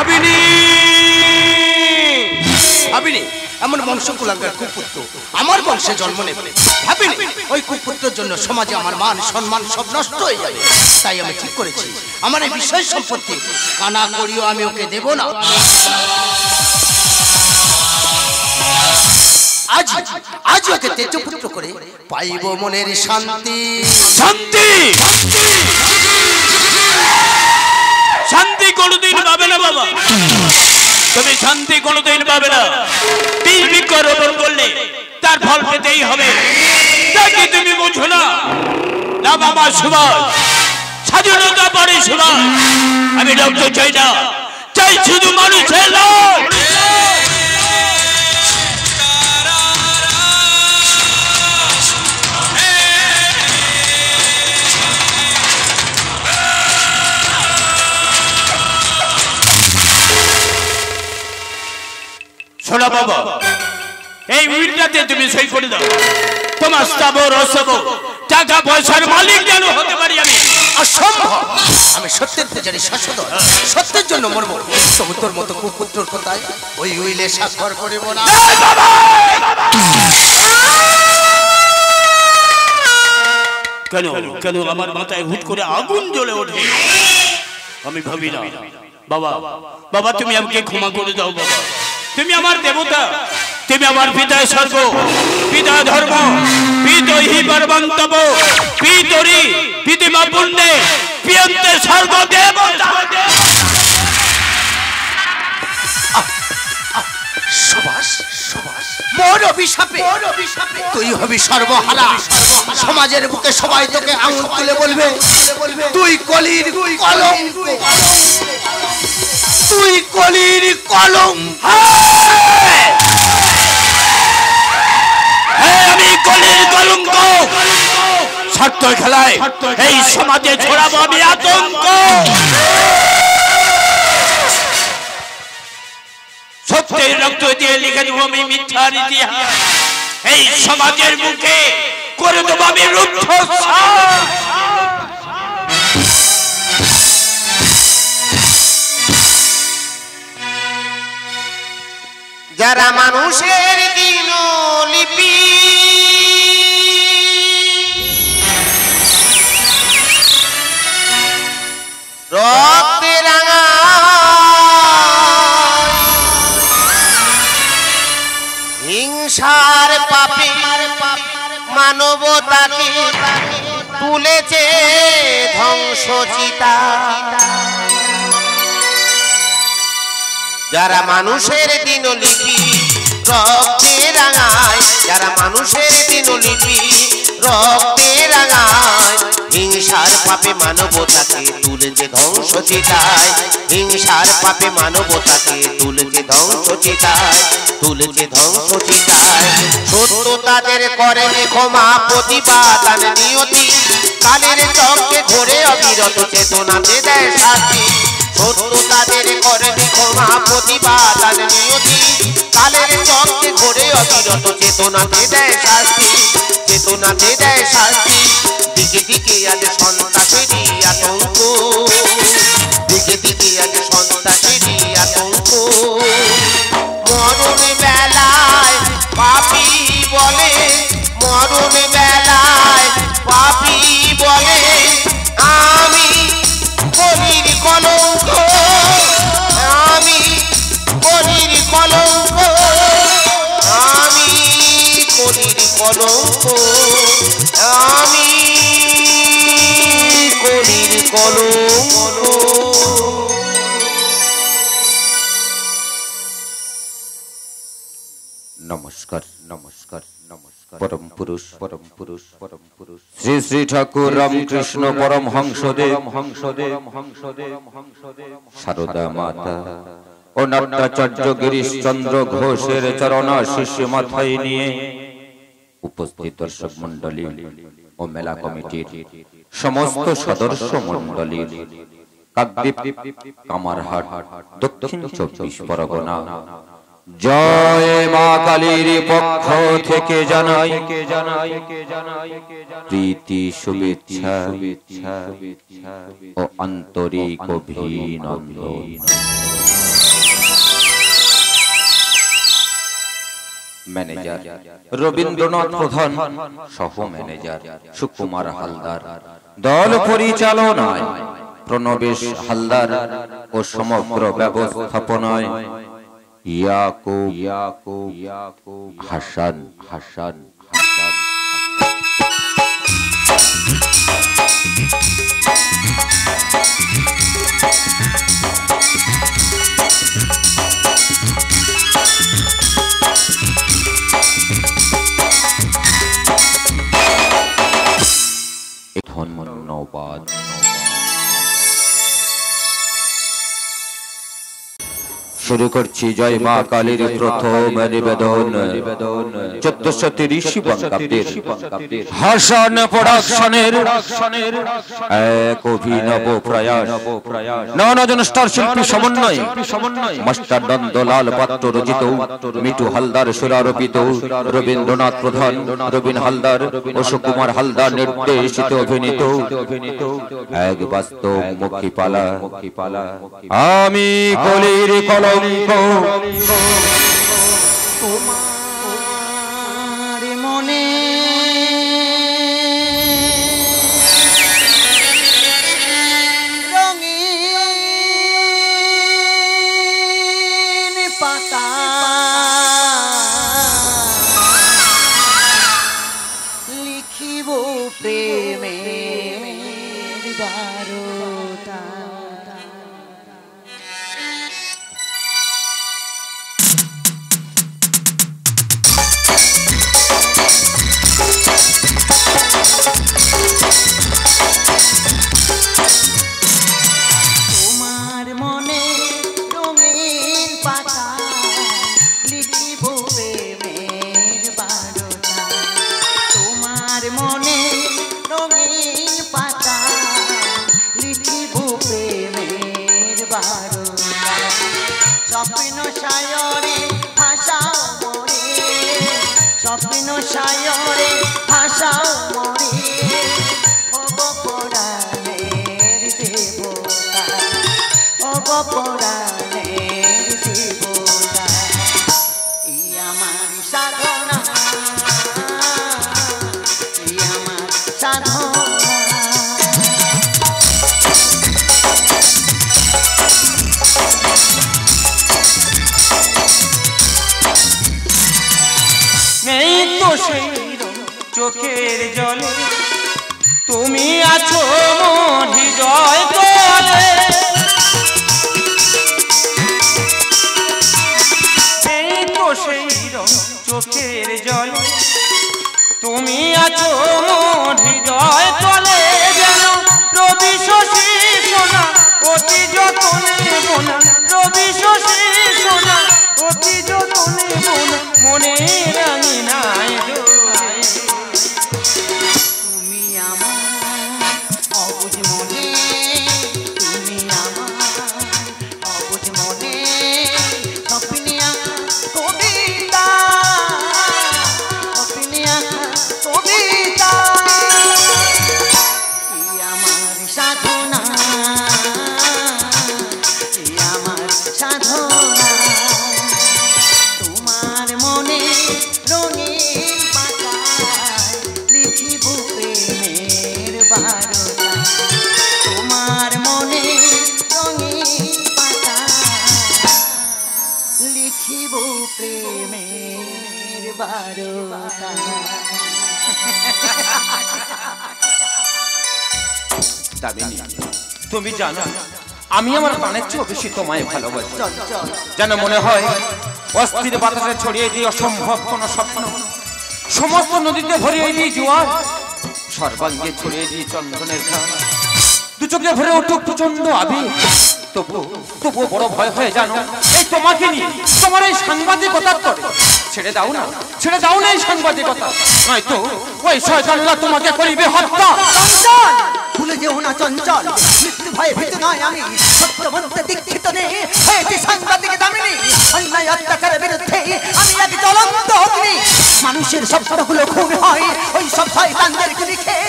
ভাবিনি ভাবিনি এমন বংশ কুলাঙ্গার কুপুত্র আমার বংশে জন্ম নেবে। ভাবিনি ওই কুপুত্রের জন্য সমাজে আমার মান সম্মান সব নষ্ট হয়ে যাবে। তাই আমি ঠিক করেছি আমার এই বিষয় সম্পত্তি কানা করিও আমি ওকে দেব না। আজ আজ ওকে তেজপুত্র করে পাইব মনের শান্তি। শান্তি শান্তি কোনোদিন পাবে না বাবা, তুমি শান্তি কোনোদিন পাবে না। বীজ বৃক্ষরোপণ করলে তার ফল পেতেই হবে, তাকে তুমি বুঝো না। না বাবা সুভাষ, স্বাধীনতা পরে সুভাষ, আমি রক্ত চাই না, চাই শুধু মানুষের লাভ। শোনো বাবা, এই উইলটাতে তুমি সই করে দাও। তোমার স্থাবর অস্থাবর টাকা পয়সার মালিক যেন হতে পারি আমি। অসম্ভব, আমি সত্যের পূজারী শাশ্বত, সত্যের জন্য মরব। তবু তোর মতো কুপুত্রর কথায় ওই উইলে স্বাক্ষর করিব না। কেন কেন আমার মাথায় হুট করে আগুন জ্বলে ওঠে? আমি ভাবি না বাবা, বাবা তুমি আমাকে ক্ষমা করে দাও বাবা। তুমি আমার দেবতা, তুমি আমার পিতা স্বর্গ, পিতা ধর্ম, পিতহি পরমন্তব, পিতরি পিতিমা পুণ্যে, পিয়ন্তে স্বর্গ দেবতা। সুভাষ সুভাষ মোর অভিশাপে তুই হবি সর্বহারা। সমাজের বুকে সবাই তোকে আঙুল তুলে বলবে তুই কলির কলঙ্ক, তুই কলির কলঙ্ক। আমি কলির কলঙ্ক। স্বার্থ খেলায় এই সমাজে ছড়াবো আমি আতঙ্ক। সত্যের রক্ত দিয়ে লিখে দেবো আমি মিথ্যার ইতিহাস। এই সমাজের মুখে করে দেবো আমি রুদ্ধ। যারা মানুষের দিনলিপি রক্তে রাঙা হিংসার পাপে মানবতাকে তুলেছে ধ্বংসচিতা। যারা মানুষের দিনলিপি রক্তে রাঙায়, যারা মানুষের দিনলিপি রক্তে রাঙায়, হিংসার পাপে মানবতাকে তুলেছে ধ্বংসচিতায়, হিংসার পাপে মানবতাকে তুলেছে ধ্বংসচিতায়, তুলেছে ধ্বংসচিতায়। সত্য তাদের করেনি ক্ষমা, প্রতিবাদ আর নিয়তি কালের চক্রে ঘোরে অবিরত চেতনাতে দেয় শাস্তি। সত্য তাদের করেনি ক্ষমা, প্রতিবাদ আর নিয়তি কালের চক্রে ঘোরে অবিরত চেতনাতে দেয় শাস্তি, চেতনাতে দেয় শাস্তি। দিকে দিকে আজ সন্ত্রাসেরই আতঙ্ক, দিকে দিকে আজ সন্ত্রাসেরই আতঙ্ক। মরণ বেলায় পাপী বলে, মরণ বেলায় পাপী বলে আমি কলির কলঙ্ক, আমি কলির কলঙ্ক, আমি কলির কলঙ্ক, আমি কলির কলঙ্ক। নমস্কার নমস্কার নমস্কার। পরম পুরুষ পরম পুরুষ পরম পুরুষ শ্রী শ্রী ঠাকুর রামকৃষ্ণ পরমহংসদেব সারদা মাতা ও নাট্যাচার্য গিরিশ চন্দ্র ঘোষের চরণাশিস মাথায় নিয়ে উপস্থিত দর্শক মণ্ডলী ও মেলা কমিটির সমস্ত সদস্য মণ্ডলীর কাকদ্বীপ, কামারহাট, দক্ষিণ 24 পরগনা জয় মা কালীর পক্ষ থেকে জানাই প্রীতি শুভেচ্ছা ও আন্তরিক অভিনন্দন। ম্যানেজার রবীন্দ্রনাথ প্রধান, সহ ম্যানেজার সুকুমার হালদার, দল পরিচালনায় প্রণবেশ হালদার ও সমগ্র ব্যবস্থাপনায় ইয়াকুব হাসান হাসান হাসান। ধন্যবাদ। শুরু করছি জয় মা কালীর প্রথম নিবেদন 1430 বঙ্গাব্দের হাসান প্রোডাকশনের এক অভিনব প্রয়াস। নানাজন স্টার শিল্পী সমন্বয় মাস্টার নন্দলাল পাত্র রচিত, মিঠু হালদার সুরারোপিত, রবীন্দ্রনাথ প্রধান, রবীন হালদার ও সুকুমার হালদার নির্দেশিত অভিনীত এক বাস্তব মুক্তিপালা আমি কলির কলঙ্ক। তোমার মনে রঙিন পাতা লিখিব প্রেমের বারতা। স্বপ্ন সায়রে ভাষাও মরে, স্বপ্ন সায়রে ভাষাও মরে, অগ পরাণের দেবতা, অগ পরাণের দেবতা। এই আমার সাধনা, এই আমার সাধনা। নেই তো সেই চোখের জলে, তুমি আছো মোর হৃদয় তলে। নেই তো সেই চোখের জলে, তুমি আছো মোর হৃদয় তলে। যেন রবি শশী সোনা অতি যতনে বোনা, রবি শশী সোনা অতি যতনে বোনা, মনে রাঙি নাই দোলে। তুমি আমার অবুঝ মনে, তুমি আমার অবুঝ মনে, স্বপ্নে আঁকা কবিতা, স্বপ্নে আঁকা কবিতা। এই আমার সাধনা, এই আমার সাধনা। তোমার মনে রঙিন পাতায় লিখিব প্রেমের বারতা, তোমার মনে রঙিন পাতায় লিখিব প্রেমের বারতা। দামিনী, তুমি জানো আমি আমার প্রাণের চেয়ে বেশি তোমায় ভালোবাসি। যেন মনে হয় অস্থির বাতাসে ছড়িয়ে দিয়ে অসম্ভব কোন স্বপ্ন, সমস্ত নদীতে ভরিয়ে দিই জোয়ার, সর্বাঙ্গে ছড়িয়ে দিই চন্দনের ঘাম। দু চোখে ভরে উঠুক প্রচন্ড আবির, তবুও বড় ভয় হয়ে জানো এই তোমাকে নিয়ে, তোমার এই সাংবাদিকতার তরে। ছেড়ে দাও না, ছেড়ে দাও না এই সাংবাদিকতা, নয়তো ওই শয়তানরা তোমাকে করিবে হত্যা। ভুলে যেও না চঞ্চল, মৃত্যু ভয়ে ভীত নয় আমি, সত্য বলতে দীক্ষিত নেই হয়েছি সাংবাদিক দামিনী। অন্যায় অত্যাচারের বিরুদ্ধে আমি এক জ্বলন্ত অগ্নি। মানুষের শব্দগুলো খুন হয় ওই সব শয়তানদের গুলি খেয়ে,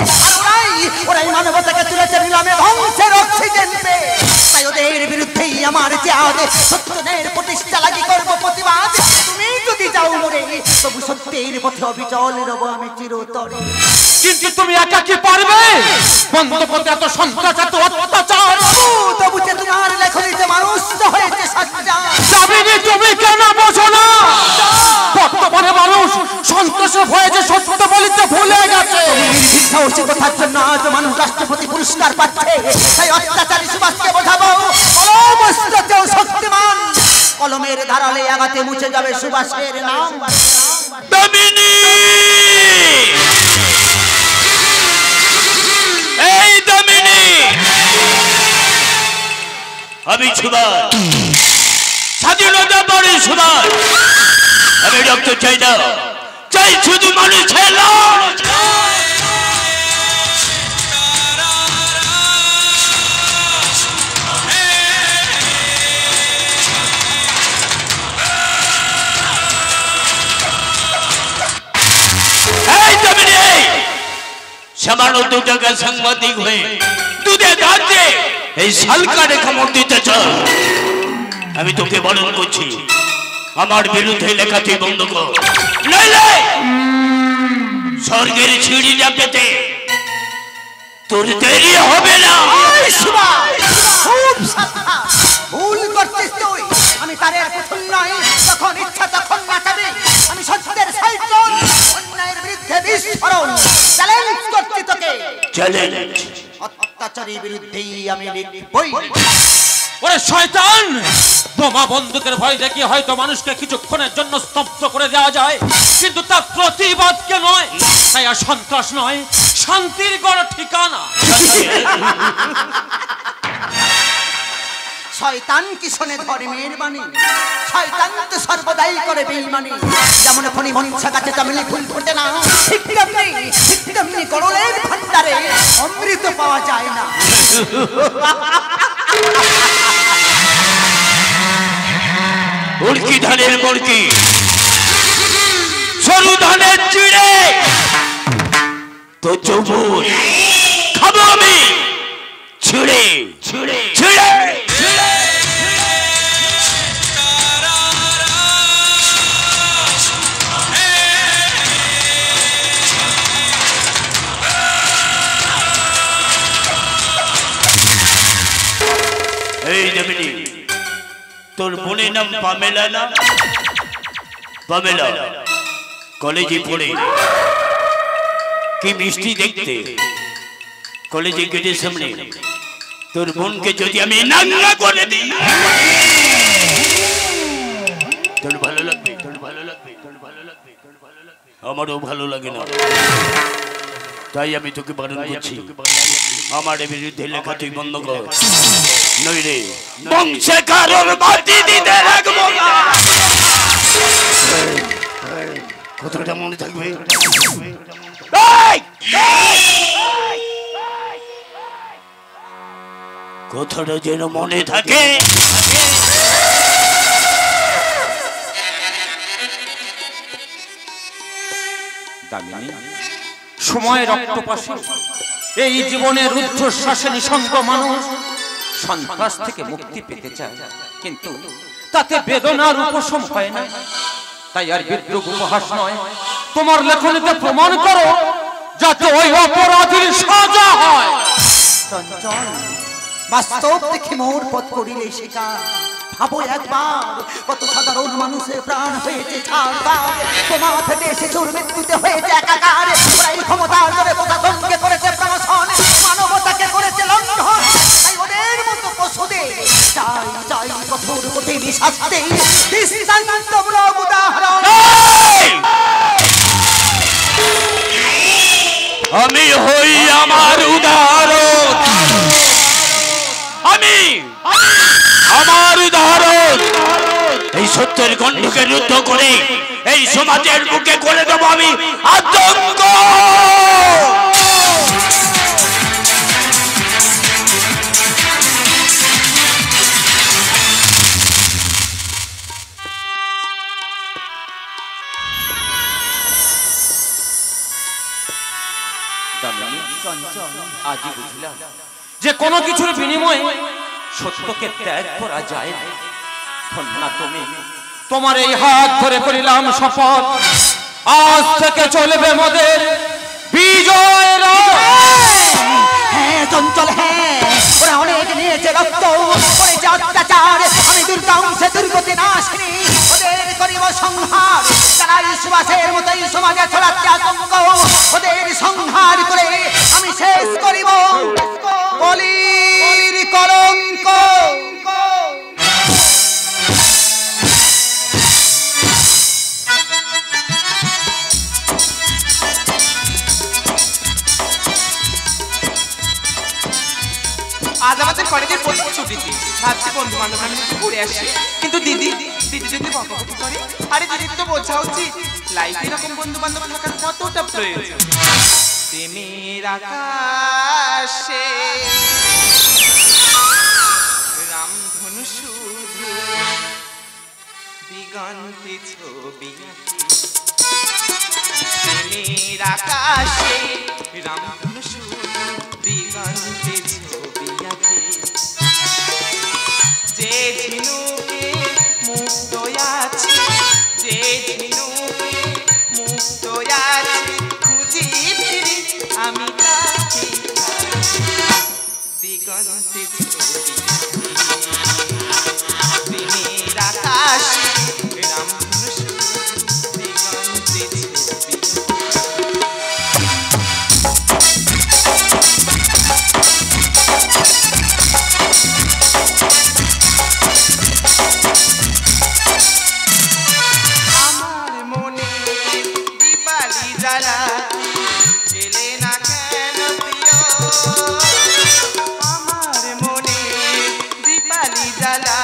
আর ওরাই মানবতাকে তুলেছে নিলামে ধ্বংসের অক্সিজেন পেয়ে। তাই ওদের বিরুদ্ধেই আমার জাদ, সত্যের প্রতিষ্ঠা লাগি করব প্রতিবাদ। তুমি যদি যাও মরে তবু সত্যের পথে অবিচল রব আমি চিরতরে। কিন্তু তুমি একা কি পারবে বন্ধ করতে এত সন্ত্রাস এত অত্যাচার? তবু যে তোমার লেখনীতে মানুষ হয়েছে সাজ্জা। যাবিনি তুমি কেন বোঝো না? বর্তমানে মানুষ সন্ত্রাসে হয়েছে সত্য বলিতে ভুলে গেছে। সাহসী কথার জন্য আজ মানুষ রাষ্ট্রপতি পুরস্কার পাচ্ছে। তাই অত্যাচারী সুভাষকে বোঝাবো কলম অস্ত্রতেও শক্তিমান। কলমের ধারালে আঘাতে মুছে যাবে সুভাষের নাম। দামিনী, এই দামিনী, আমি সুভাষ, স্বাধীনতা পরে সুভাষ। আমি রক্ত চাই না, চাই শুধু মানুষের লাশ। সামান্য 2 টাকা সাংবাদিক হয়ে দুধে দাঁড়িয়ে এই শালকা রেখা মোড় দিতে চাও। আমি তোকে বারণ করছি, আমার বিরুদ্ধে লেখা তুই বন্ধ কর, নইলে স্বর্গের সিঁড়ি না পেতে তোর দেরি হবে না। খুব সাবধান, ভুল করছিস তুই। আমি তারের পুতুল নই, যখন ইচ্ছা তখন নাচাবি। আমি সত্যের সাইকেল, অন্যায়ের বিরুদ্ধে বিস্ফোরণ। চ্যালেঞ্জ করছি তোকে, চ্যালেঞ্জ। অত্যাচারীর বিরুদ্ধেই আমি লিখবই। ওরে শয়তান, বোমা বন্দুকের ভয় দেখিয়ে হয়তো মানুষকে কিছুক্ষণের জন্য স্তব্ধ করে দেওয়া যায়, কিন্তু তার প্রতিবাদকে নয়। তাই আর সন্ত্রাস নয়, শান্তির গড় ঠিকানা। শয়তান কি শোনে ধর্মের বাণী? শয়তান তো সর্বদাই করে বেঈমানি। যেমন ফণি মনসা গাছে চামেলি ফুল ফোটে না, ঠিক তেমনি করলের ভান্ডারে অমৃত পাওয়া যায় না। মুরকি ধানের মুরকি, সরু ধানের চিড়ে, তো চৌবুর খাবো আমি ছিঁড়ে ছিঁড়ে ছিঁড়ে। এই দামিনী, তোর বোনের নাম পামেলা না? পামেলা কলেজে পড়ে, কি মিষ্টি দেখতে। কলেজে গেটের সামনে তোর বোনকে যদি আমি নাঙ্গা করে দিই, তোর ভালো লাগবে, তোর ভালো লাগবে, তোর ভালো লাগবে, তোর ভালো লাগবে। আমারও ভালো লাগে না, তাই আমি তোকে বারণ করছি, আমার বিরুদ্ধে লেখা তুই বন্ধ কর, নইলে বংশে কারোর বাতি দিতে রাখবো না। কথাটা মনে থাকবে। কথাটা যেন মনে থাকে। সময়ের রক্তপাশে এই জীবনের রুদ্ধশ্বাসে নিঃসঙ্গ মানুষ সন্ত্রাস থেকে মুক্তি পেতে চায়, কিন্তু তাতে বেদনার উপশম হয় না। তাই আর বিদ্রুপ উপহাস নয়, তোমার লেখনীতে প্রমাণ করো যাতে ওই অপরাধীর সাজা হয়। চঞ্চল বাস্তব দেখে মোর পথ করিলে শিকার। ভাবো একবার, কত সাধারণ মানুষের প্রাণ হয়েছে ছাড়খাড়। তোমার ফেটে শিশুর মৃত্যুতে হয়েছে একাকার। ওরাই ক্ষমতার ধরে প্রশাসনকে করেছে প্রমোশন, মানবতাকে করেছে লঙ্ঘন। তাই ওদের মতো পশুদের চাই চাই কঠোর কঠিন শাস্তি, দৃষ্টান্তমূলক উদাহরণ। আমি হই আমার উদাহরণ, আমি আমার উদাহরণ। এই সত্যের গণ্ডকে রুদ্ধ করে এই সমাজের বুকে করে দেবো আমি আতঙ্ক। আজই বুঝলাম যে কোনো কিছুর বিনিময়ে সত্যকে ত্যাগ করা যায় না। ধন্যা তুমি, তোমার এই হাত ধরে করিলাম শপথ, আজ থেকে চলবে মোদের বিজয় হ্যাঁ চঞ্চল, হ্যাঁ ওরা অনেক নিয়েছে রক্ত, করেছে অত্যাচার, আমি দুর্গম সে দুর্গতি নাশিনী, ওদের করিব সংহার, যারা এই সুবাসের মতো এই সমাজে ছড়াচ্ছে আতঙ্ক, ওদের সংহার করে আমি শেষ করিব কলির কলঙ্ক। আজ আমাদের কলেজের প্রথম ছুটিতে ভাবছি বন্ধু বান্ধব আমি একটু ঘুরে আসি, কিন্তু দিদি যদি বকাবকি করে, আরে দিদি তো বোঝা উচিত লাইফে এরকম বন্ধু বান্ধব থাকার কতটা প্রয়োজন। প্রেমের আকাশে রামধনু শুধু দিগন্তে ছবি আঁকে, প্রেমের আকাশে রামধনু শুধু দিগন্তে ছবি আঁকে, যে ঝিনুকে মুক্ত আছে, যে ঝিনুকে মুক্ত আছে, খুঁজি ফিরি আমি তাকে দিগন্তে ছবি প্রেমের আকাশে রামধনু শুধু দিগন্তে ছবি। এলে না কেন প্রিয়, আমার মনে দীপালি জ্বালা,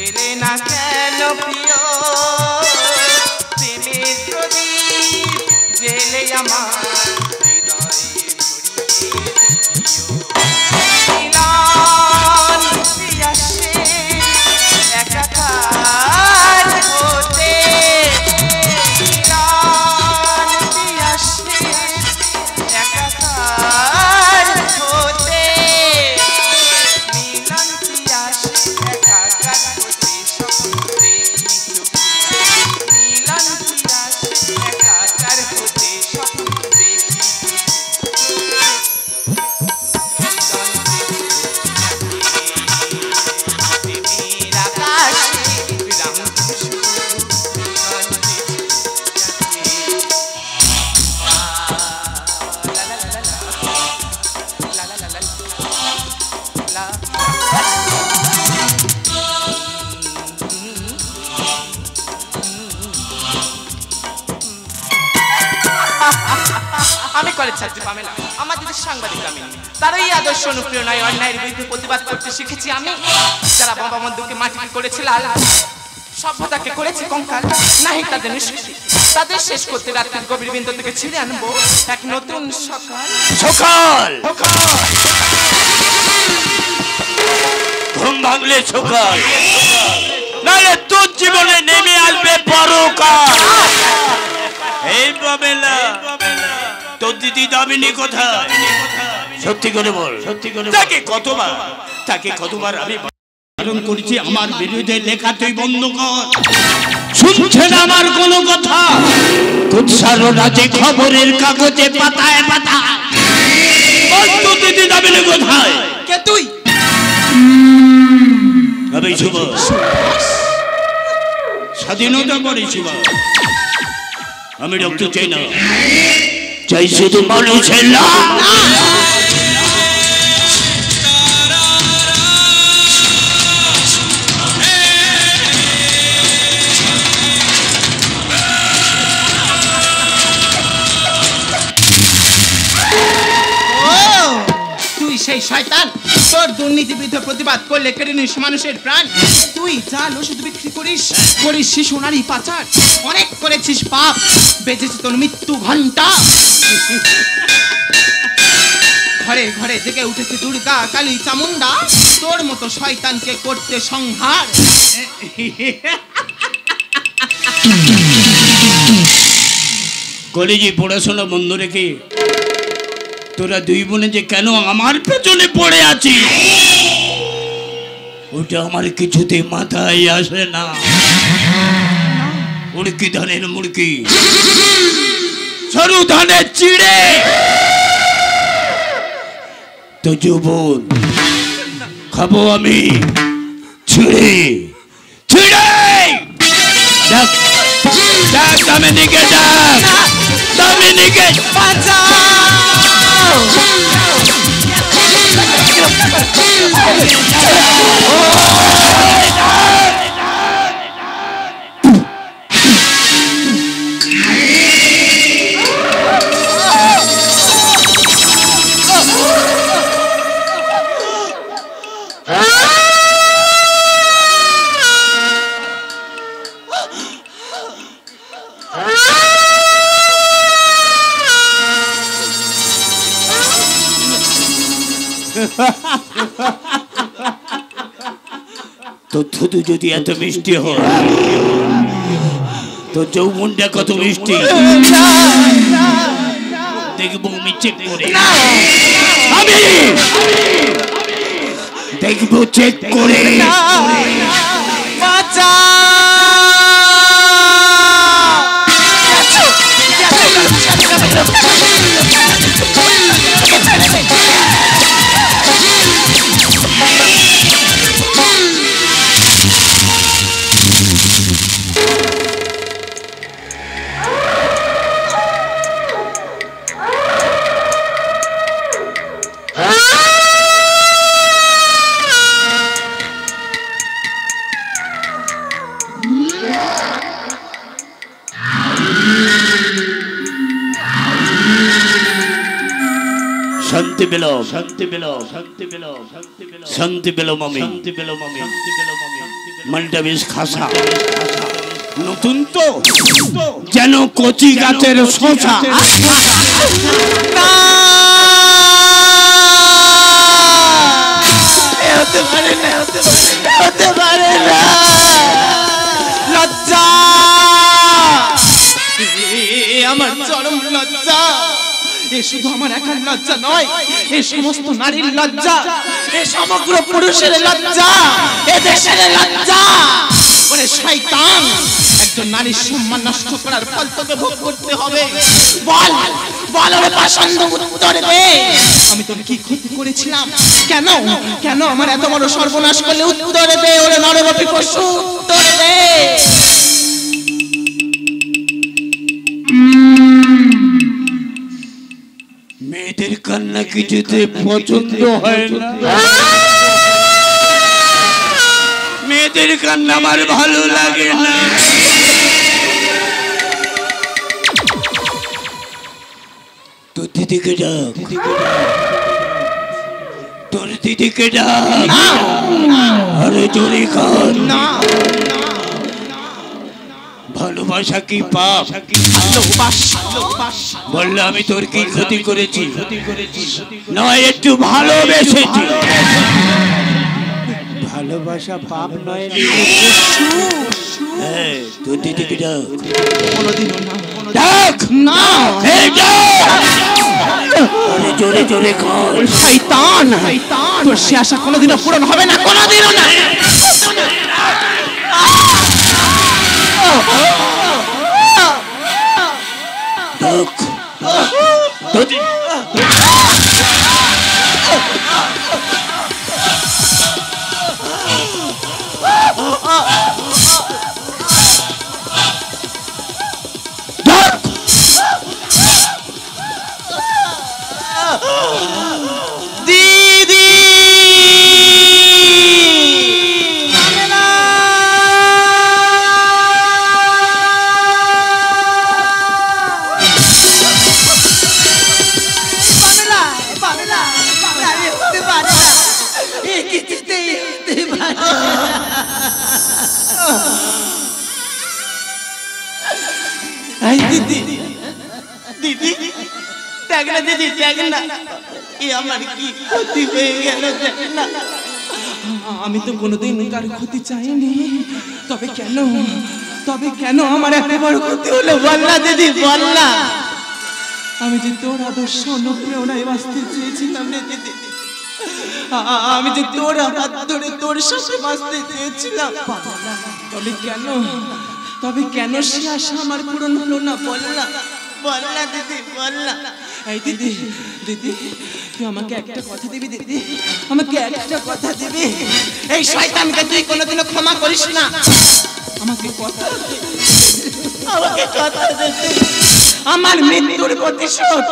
এলে না কেন প্রিয়, প্রেমের প্রদীপ জেলে আমার হৃদয়ে মিলন পিয়াসে একাকার হতে, আমি কলেজ ছাত্রী পামেলা, আমার দিদি সাংবাদিক আমি, তারই আদর্শ অনুপ্রেরণায় অন্যায়ের বিরুদ্ধে প্রতিবাদ করতে শিখেছি আমি। যারা বঙ্গবন্ধুকে মাটি করেছে লাল, সভ্যতাকে করেছে কঙ্কাল, নাহি তাদের নিষ্কৃতি, তাদের শেষ করতে রাত্রির গভীর বিন্দু থেকে ছিঁড়ে আনবো এক নতুন সকাল। সকাল ঘুম ভাঙলে সকাল, নাহলে তোর জীবনে নেমে আসবে পরকাল। এই পামেলা, তোর দিদি দামিনী কোথায়? সত্যি করে বল, সত্যি করে। তাকে কতবার আমি বারণ করেছি আমার বিরুদ্ধে লেখা তুই বন্ধ কর, শুনছে না আমার কোনো কথা। কুৎসারো রাজে খবরের কাগজে পাতায় পাতায়, তোর দিদি দামিনী কোথায়? কে তুই? আমি সুভাষ, স্বাধীনতা করে সুভাষ। আমি রক্ত চাই না, চাই শুধু মানুষের লাভ। সেই শয়তান, তোর দুর্নীতি বিরুদ্ধে প্রতিবাদ করলে কেড়ে নিস মানুষের প্রাণ। তুই জাল ওষুধ বিক্রি করিস, করিস শিশু নারী পাচার, অনেক করেছিস পাপ, বেঁচেছে তোর মৃত্যু ঘন্টা। ঘরে ঘরে জেগে উঠেছে দুর্গা কালী চামুন্ডা, তোর মতো শয়তানকে করতে সংহার। কলেজে পড়াশোনা বন্ধ রেখে তোরা দুই বোনে যে কেন আমার পেছনে পড়ে আছিস, ওটা আমার কিছুতে মাথায় আসে না। মুড়কি ধানের মুড়কি, সরু ধানের চিড়ে, তো যৌবন খাবো আমি ছিড়ে ছিড়ে। ডাক ডাক দামিনীকে, ডাক দামিনীকে। তো থুতু যদি এত মিষ্টি হয়, তো যৌবনটা কত মিষ্টি দেখবো আমি চেক করে, আমি দেখবো চেক করে। শান্তি পেল, শান্তি পেল, শান্তি পেল, শান্তি পেল, শান্তি পেল মামি, শান্তি পেল মামি, শান্তি পেল মামি। মালটা বেশ খাসা, নতুন তো যেন কচি গাছের শসা। হতে পারে না, হতে পারে না। লজ্জা, আমার চরম লজ্জা। এ শুধু আমার একার লজ্জা নয়, এ সমস্ত নারীর লজ্জা, এ সমগ্র পুরুষের লজ্জা, এ দেশের লজ্জা। ওরে শয়তান, একজন নারীর সম্মান নষ্ট করার ফল তোকে ভোগ করতে হবে। বল বল, ওরে পাষণ্ড উত্তর দে। আমি তোর কি ক্ষতি করেছিলাম? কেন কেন আমার এত বড় সর্বনাশ করলে? উত্তর দে ওরে নররূপী পশু, উত্তর দে। মেয়েদের কান্না কিছুতে পছন্দ হয় না, মেয়েদের কান্না আমার ভালো লাগে না। তোর দিদিকে ডাক, তোর দিদিকে ডাক। আরে জোরে কান। ভালোবাসা কি পাপ? বললে আমি তোর কি ক্ষতি করেছি? নয় একটু ভালোবেসেছি। ভালোবাসা পাপ নয়। তোর দিদিকে ডাক, ডাক না। জোরে জোরে কর। শয়তান, তোর সে আশা কোনোদিনও পূরণ হবে না, কোনোদিনও না। দিদি দিদি দেখ না, দিদি দেখ না, আমার কি ক্ষতি হয়ে গেল দেখ না। আমি তো কোনোদিন কার ক্ষতি চাইনি, তবে কেন আমার এত বড় ক্ষতি হলো? বল না দিদি, বল না। আমি যে তোর আদর্শ অনুপ্রেরণায় বাঁচতে চেয়েছিলাম রে দিদি, আমি যে তোর হাত ধরে তোর সাথে বাঁচতে চেয়েছিলাম, তবে কেন সে আশা আমার পূরণ হলো না? বল না দিদি, বল না। এই দিদি, তুই আমাকে একটা কথা দিবি দিদি, আমাকে একটা কথা দিবি? এই শয়তানকে তুই কোনোদিনও ক্ষমা করিস না। আমাকে কথা দে, আমার মৃত্যুর প্রতিশোধ,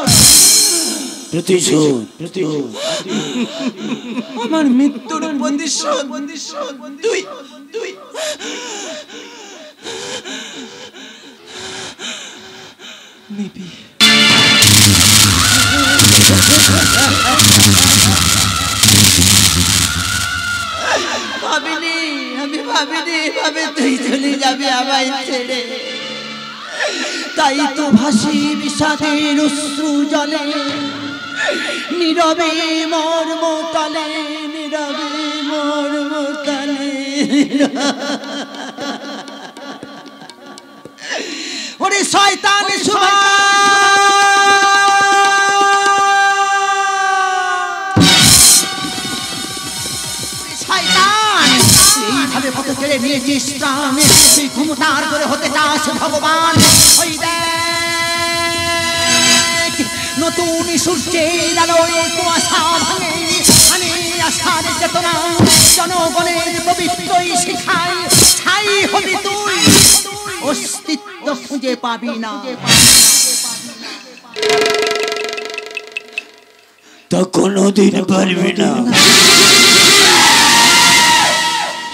আমার মৃত্যুর প্রতিশোধ তুই নিবি। আমি ভাবিনি ভাবে তুই চলে যাবি আমায় ছেড়ে, তাই তো ভাসি বিষাদের অশ্রু জলে, নীরবে মর্মতলে, নীরবে মর্মতলে। ওরে শয়তান এইভাবে কত কেড়ে নিয়েছিস প্রাণ, তুই ক্ষমতার করে হতে চাস ভগবান। ওই দেখ নতুন সূর্যের আলোয় কুয়াশা ভাঙে, আনে আশার চেতনা, জনগণের পবিত্রই শিখায়। ছাই হবি তুই, অস্তিত্ব খুঁজে পাবি না। তা কোনোদিন পারবি না।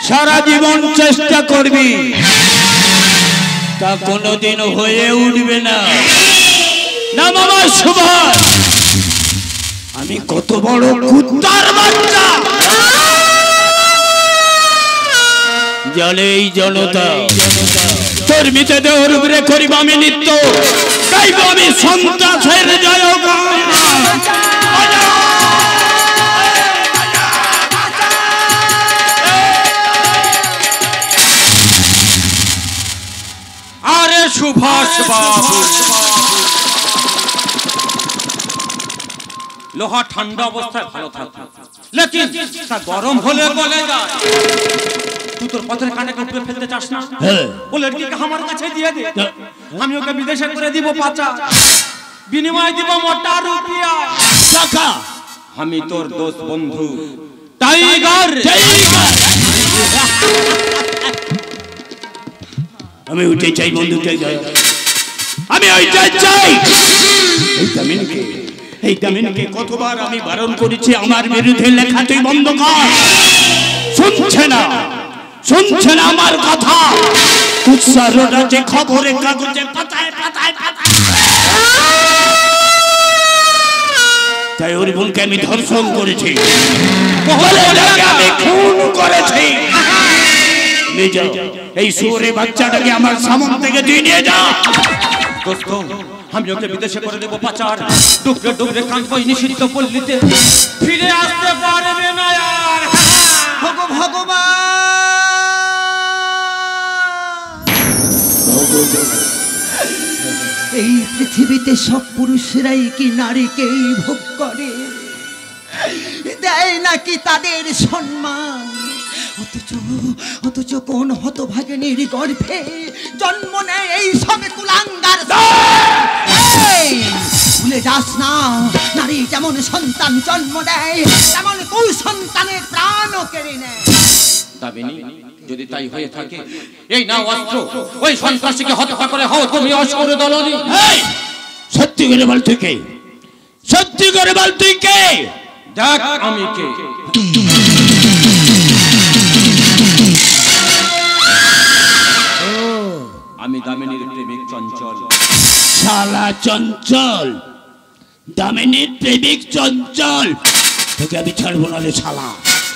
সারা জীবন চেষ্টা করবি, তা কোনোদিন হয়ে উঠবে না। নাম আমার সুভাষ, আমি কত বড় কুত্তার বাচ্চা জানে এই জনতা। তোর মিতে দেওয়ার উপরে করিব আমি নৃত্য, গাইব আমি সন্ত্রাসের জয়গান। আরে সুভাষ বাবু, লোহা ঠান্ডা অবস্থায় ভালো থাকে, লেকিন তা গরম হলে গলে যায়। তুই তোর পথের কানে উপরে ফেলতে চাস না? ও লড়কিকে আমার কাছে দিয়ে দে, আমি ওকে বিদেশে করে দিব পাচা, বিনিময় দিব মোটা রুপিয়া টাকা। আমি তোর দোস্ত বন্ধু টাইগার। আমি উঠে চাই বন্ধু, আমি ওইটাই চাই। এই দামিনীকে কতবার আমি বারণ করেছি আমার বিরুদ্ধে লেখা তুই বন্ধ কর, শুনছে না আমার কথা। উৎসাহটা যে খবরের কাগজে পাতায়, তাই ওর বোনকে আমি ধর্ষণ করেছি, আমি খুন করেছি। এই শুয়োরে বাচ্চাটাকে আমার সামনে থেকে তুই নিয়ে যা। দোস্ত, আমি ওকে বিদেশে করে দেবো পাচার, ডুবরে ডুবরে কাঁদবো নিষিদ্ধ পল্লীতে, ফিরে আসতে পারবে না আর। ভগবান, এই পৃথিবীতে সব পুরুষরাই কি নারীকেই ভোগ করে, দেয় নাকি তাদের সম্মান? অথচ কোন হতভাগিনীর গর্ভে জন্ম নেয় এই সব কুলাঙ্গার? ভুলে যাস না, নারী যেমন সন্তান জন্ম দেয়, তেমন কুসন্তানের প্রাণও কেড়ে নেয়। দামিনী, যদি তাই হয়ে থাকে, এই নাও অস্ত্র, ওই সন্ত্রাসীকে হত্যা করে হও তুমি অসুর দলনী। সত্যি করে বল তুই কে? সত্যি করে বল তুই কে? দেখ আমি কে। আমি দামিনীর প্রেমিক চঞ্চল। শালা চঞ্চল, দামিনীর প্রেমিক চঞ্চল, তোকে আমি ছাড়বো না রে শালা,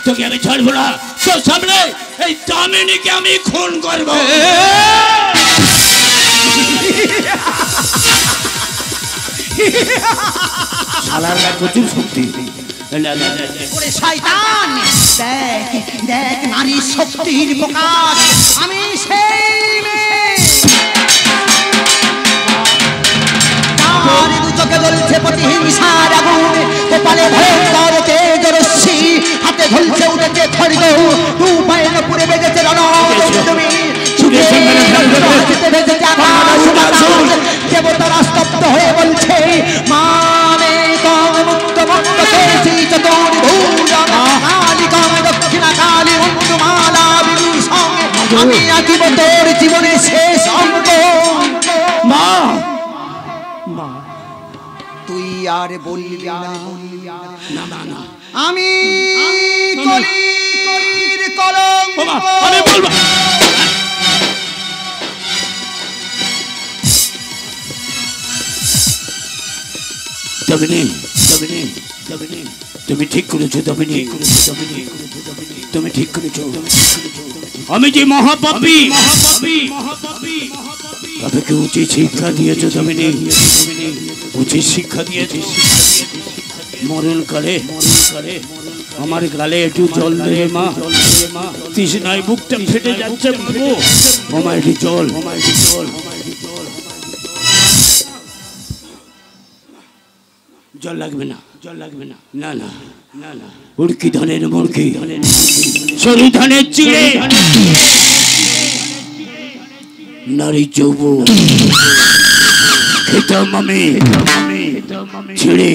তোকে আমি ছাড়বো না। তোর সামনে এই দামিনীকে আমি খুন করবো। শালার গায়ে প্রচুর শক্তি। ওরে শয়তান, দেখ নারী শক্তির প্রকাশ, আমি সেই মেয়ে। দু চোখে জ্বলছে প্রতিহিংসার আগুন, কপালে ভয়ঙ্কর তেজ রশ্মি। খড়গ দু পায়ের উপরে বেজেছে রণ তুমি দেবতারা স্তব্ধ হয়ে বলছে মানে মুক্ত মুক্ত কেশি চতুর্ভুজ কালী কাম দক্ষিণা কালী মুক্তমালা বিভূষণ আমি আঁকিব তোর জীবনে শেষ অঙ্গ মা তুই আর বলবি না না আমি কলির কলঙ্ক আমি বলবো তুমি ঠিক করেছো তুমি ঠিক করেছো আমি যে মহাপাপী তাদেরকে উচিত শিক্ষা দিয়েছো দামিনী উচিত শিক্ষা দিয়েছো মরণ কালে আমার গালে একটু জল দেবে মা তৃষ্ণায় বুকটা ফেটে যাচ্ছে আমার একটু জল জল লাগবে না না না না না উড়কি ধানের মুরগি সরু ধানের চিড়ে নারী যৌবন খেতাম আমি ছিড়ে